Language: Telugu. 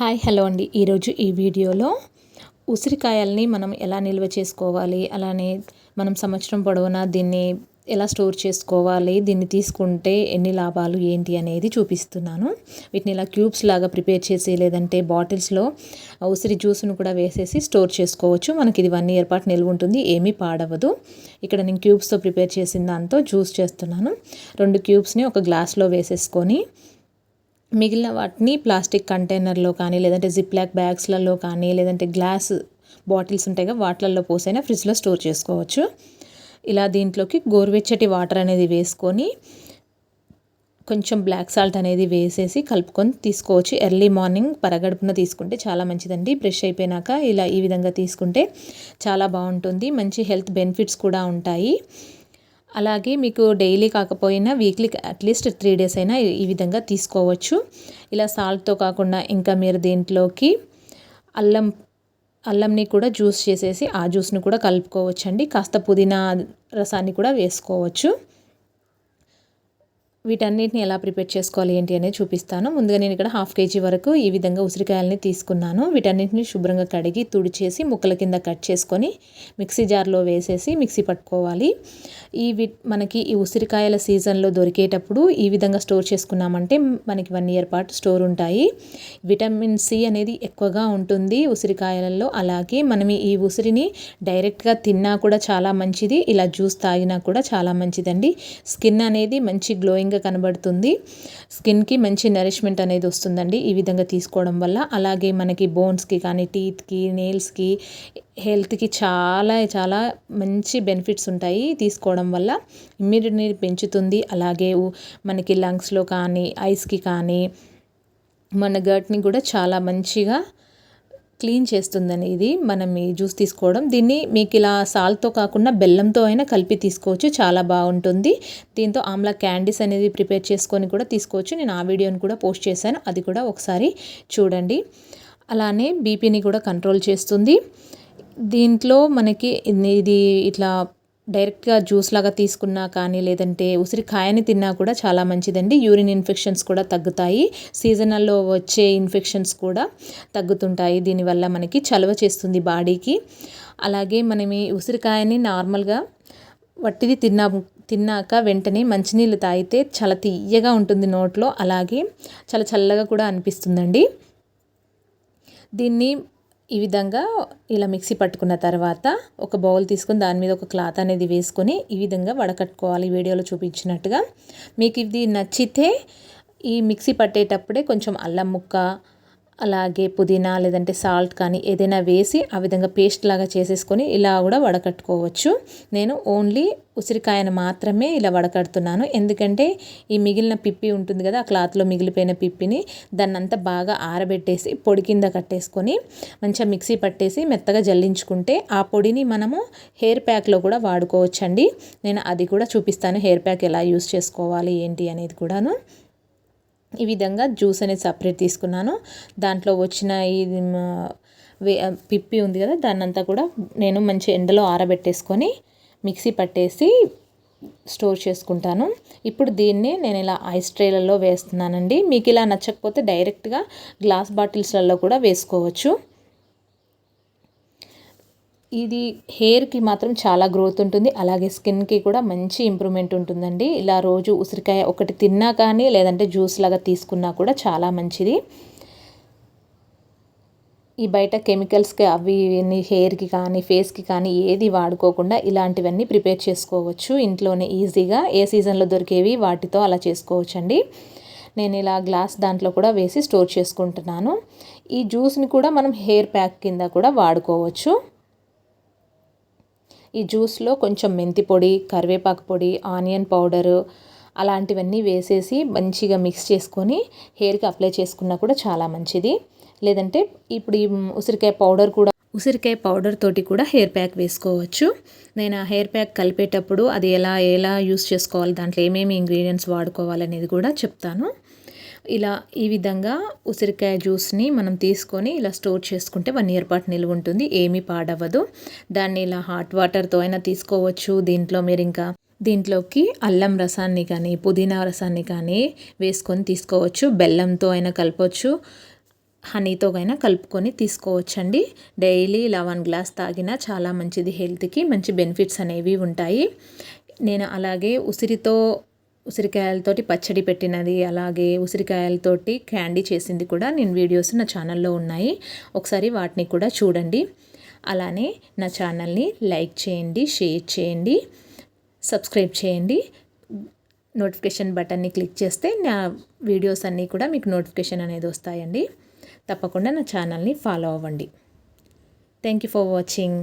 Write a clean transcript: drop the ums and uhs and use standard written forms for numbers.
హాయ్ హలో అండి. ఈరోజు ఈ వీడియోలో ఉసిరికాయల్ని మనం ఎలా నిల్వ చేసుకోవాలి, అలానే మనం సంవత్సరం పొడవునా దీన్ని ఎలా స్టోర్ చేసుకోవాలి, దీన్ని తీసుకుంటే ఎన్ని లాభాలు ఏంటి అనేది చూపిస్తున్నాను. వీటిని ఇలా క్యూబ్స్ లాగా ప్రిపేర్ చేసి లేదంటే బాటిల్స్లో ఉసిరి జ్యూస్ను కూడా వేసేసి స్టోర్ చేసుకోవచ్చు. మనకి ఇది 1 year పాటు నిల్వ ఉంటుంది, ఏమీ పాడవదు. ఇక్కడ నేను క్యూబ్స్తో ప్రిపేర్ చేసిన దాంతో జ్యూస్ చేస్తున్నాను. 2 క్యూబ్స్ని ఒక గ్లాస్లో వేసేసుకొని మిగిలిన వాటిని ప్లాస్టిక్ కంటైనర్లో కానీ లేదంటే జిప్లాక్ బ్యాగ్స్లలో కానీ లేదంటే గ్లాస్ బాటిల్స్ ఉంటాయి కదా వాటిల్లో పోసైనా ఫ్రిడ్జ్లో స్టోర్ చేసుకోవచ్చు. ఇలా దీంట్లోకి గోరువెచ్చటి వాటర్ అనేది వేసుకొని కొంచెం బ్లాక్ సాల్ట్ అనేది వేసేసి కలుపుకొని తీసుకోవచ్చు. ఎర్లీ మార్నింగ్ పరగడుపున తీసుకుంటే చాలా మంచిదండి. బ్రష్ అయిపోయినాక ఇలా ఈ విధంగా తీసుకుంటే చాలా బాగుంటుంది. మంచి హెల్త్ బెనిఫిట్స్ కూడా ఉంటాయి. అలాగే మీకు డైలీ కాకపోయినా వీక్లీకి అట్లీస్ట్ 3 days అయినా ఈ విధంగా తీసుకోవచ్చు. ఇలా సాల్ట్తో కాకుండా ఇంకా మీరు దీంట్లోకి అల్లంని కూడా జ్యూస్ చేసేసి ఆ జ్యూస్ని కూడా కలుపుకోవచ్చండి. కాస్త పుదీనా రసాన్ని కూడా వేసుకోవచ్చు. వీటన్నిటిని ఎలా ప్రిపేర్ చేసుకోవాలి ఏంటి అనేది చూపిస్తాను. ముందుగా నేను ఇక్కడ 1/2 kg వరకు ఈ విధంగా ఉసిరికాయలని తీసుకున్నాను. వీటన్నిటిని శుభ్రంగా కడిగి తుడిచేసి ముక్కల కింద కట్ చేసుకొని మిక్సీ జార్లో వేసేసి మిక్సీ పట్టుకోవాలి. మనకి ఈ ఉసిరికాయల సీజన్లో దొరికేటప్పుడు ఈ విధంగా స్టోర్ చేసుకున్నామంటే మనకి 1 year పాటు స్టోర్ ఉంటాయి. విటమిన్ సి అనేది ఎక్కువగా ఉంటుంది ఉసిరికాయలలో. అలాగే మనం ఈ ఉసిరిని డైరెక్ట్గా తిన్నా కూడా చాలా మంచిది, ఇలా జ్యూస్ తాగినా కూడా చాలా మంచిదండి. స్కిన్ అనేది మంచి గ్లోయింగ్ కనబడుతుంది. స్కిన్కి మంచి నరిష్మెంట్ అనేది వస్తుందండి ఈ విధంగా తీసుకోవడం వల్ల. అలాగే మనకి బోన్స్కి కానీ టీత్కి నెయిల్స్కి హెల్త్కి చాలా చాలా మంచి బెనిఫిట్స్ ఉంటాయి తీసుకోవడం వల్ల. ఇమ్యూనిటీని పెంచుతుంది. అలాగే మనకి లంగ్స్లో కానీ ఐస్కి కానీ మన గట్ని కూడా చాలా మంచిగా క్లీన్ చేస్తుందని ఇది మనం ఈ జ్యూస్ తీసుకోవడం. దీన్ని మీకు ఇలా సాల్ట్తో కాకుండా బెల్లంతో అయినా కలిపి తీసుకోవచ్చు, చాలా బాగుంటుంది. దీంతో ఆమ్లా క్యాండీస్ అనేది ప్రిపేర్ చేసుకొని కూడా తీసుకోవచ్చు. నేను ఆ వీడియోని కూడా పోస్ట్ చేశాను, అది కూడా ఒకసారి చూడండి. అలానే బీపీని కూడా కంట్రోల్ చేస్తుంది. దీంట్లో మనకి ఇది ఇట్లా డైరెక్ట్గా జ్యూస్ లాగా తీసుకున్నా కానీ లేదంటే ఉసిరికాయని తిన్నా కూడా చాలా మంచిదండి. యూరిన్ ఇన్ఫెక్షన్స్ కూడా తగ్గుతాయి. సీజనల్లో వచ్చే ఇన్ఫెక్షన్స్ కూడా తగ్గుతుంటాయి. దీనివల్ల మనకి చలవ చేస్తుంది బాడీకి. అలాగే మనం ఈ ఉసిరికాయని నార్మల్గా వట్టిది తిన్నాక వెంటనే మంచినీళ్ళు తాగితే చాలా తియ్యగా ఉంటుంది నోట్లో, అలాగే చాలా చల్లగా కూడా అనిపిస్తుందండి. దీన్ని ఈ విధంగా ఇలా మిక్సీ పట్టుకున్న తర్వాత ఒక బౌల్ తీసుకొని దాని మీద ఒక క్లాత్ అనేది వేసుకొని ఈ విధంగా వడకట్టుకోవాలి వీడియోలో చూపించినట్టుగా. మీకు ఇది నచ్చితే ఈ మిక్సీ పట్టేటప్పుడే కొంచెం అల్లం ముక్క అలాగే పుదీనా లేదంటే సాల్ట్ కానీ ఏదైనా వేసి ఆ విధంగా పేస్ట్ లాగా చేసేసుకొని ఇలా కూడా వడకట్టుకోవచ్చు. నేను ఓన్లీ ఉసిరికాయను మాత్రమే ఇలా వడకడుతున్నాను. ఎందుకంటే ఈ మిగిలిన పిప్పి ఉంటుంది కదా, ఆ క్లాత్లో మిగిలిపోయిన పిప్పిని దాన్నంతా బాగా ఆరబెట్టేసి పొడి కింద కట్టేసుకొని మంచిగా మిక్సీ పట్టేసి మెత్తగా జల్లించుకుంటే ఆ పొడిని మనము హెయిర్ ప్యాక్లో కూడా వాడుకోవచ్చండి. నేను అది కూడా చూపిస్తాను, హెయిర్ ప్యాక్ ఎలా యూస్ చేసుకోవాలి ఏంటి అనేది కూడాను. ఈ విధంగా జ్యూస్ అనేది సపరేట్ తీసుకున్నాను. దాంట్లో వచ్చిన ఇది పిప్పి ఉంది కదా, దాన్నంతా కూడా నేను మంచి ఎండలో ఆరబెట్టేసుకొని మిక్సీ పట్టేసి స్టోర్ చేసుకుంటాను. ఇప్పుడు దీన్ని నేను ఇలా ఐస్ ట్రేలలో వేస్తున్నానండి. మీకు ఇలా నచ్చకపోతే డైరెక్ట్గా గ్లాస్ బాటిల్స్లలో కూడా వేసుకోవచ్చు. ఇది హెయిర్కి మాత్రం చాలా గ్రోత్ ఉంటుంది, అలాగే స్కిన్కి కూడా మంచి ఇంప్రూవ్మెంట్ ఉంటుందండి. ఇలా రోజు ఉసిరికాయ ఒకటి తిన్నా కానీ లేదంటే జ్యూస్ లాగా తీసుకున్నా కూడా చాలా మంచిది. ఈ బయట కెమికల్స్కి అవి హెయిర్కి కానీ ఫేస్కి కానీ ఏది వాడుకోకుండా ఇలాంటివన్నీ ప్రిపేర్ చేసుకోవచ్చు ఇంట్లోనే ఈజీగా. ఏ సీజన్లో దొరికేవి వాటితో అలా చేసుకోవచ్చండి. నేను ఇలా గ్లాస్ దాంట్లో కూడా వేసి స్టోర్ చేసుకుంటున్నాను. ఈ జ్యూస్ని కూడా మనం హెయిర్ ప్యాక్ కింద కూడా వాడుకోవచ్చు. ఈ జ్యూస్లో కొంచెం మెంతి పొడి, కరివేపాకు పొడి, ఆనియన్ పౌడరు అలాంటివన్నీ వేసేసి మంచిగా మిక్స్ చేసుకొని హెయిర్కి అప్లై చేసుకున్నా కూడా చాలా మంచిది. లేదంటే ఇప్పుడు ఈ ఉసిరికాయ పౌడర్ తోటి కూడా హెయిర్ ప్యాక్ వేసుకోవచ్చు. నేను ఆ హెయిర్ ప్యాక్ కలిపేటప్పుడు అది ఎలా యూస్ చేసుకోవాలి, దాంట్లో ఏమేమి ఇంగ్రీడియంట్స్ వాడుకోవాలనేది కూడా చెప్తాను. ఇలా ఈ విధంగా ఉసిరికాయ జ్యూస్ని మనం తీసుకొని ఇలా స్టోర్ చేసుకుంటే 1 year పాటు నిల్వ ఉంటుంది, ఏమీ పాడవదు. దాన్ని ఇలా హాట్ వాటర్తో అయినా తీసుకోవచ్చు. దీంట్లోకి అల్లం రసాన్ని కానీ పుదీనా రసాన్ని కానీ వేసుకొని తీసుకోవచ్చు. బెల్లంతో అయినా కలపవచ్చు. హనీతో అయినా కలుపుకొని తీసుకోవచ్చండి. డైలీ ఇలా 1 గ్లాస్ తాగినా చాలా మంచిది, హెల్త్కి మంచి బెనిఫిట్స్ అనేవి ఉంటాయి. నేను అలాగే ఉసిరికాయలతోటి పచ్చడి పెట్టినది, అలాగే ఉసిరికాయలతోటి క్యాండీ చేసింది కూడా నేను వీడియోస్ నా ఛానల్లో ఉన్నాయి. ఒకసారి వాటిని కూడా చూడండి. అలానే నా ఛానల్ని లైక్ చేయండి, షేర్ చేయండి, సబ్స్క్రైబ్ చేయండి. నోటిఫికేషన్ బటన్ని క్లిక్ చేస్తే నా వీడియోస్ అన్నీ కూడా మీకు నోటిఫికేషన్ అనేది వస్తాయండి. తప్పకుండా నా ఛానల్ని ఫాలో అవ్వండి. Thank you for watching.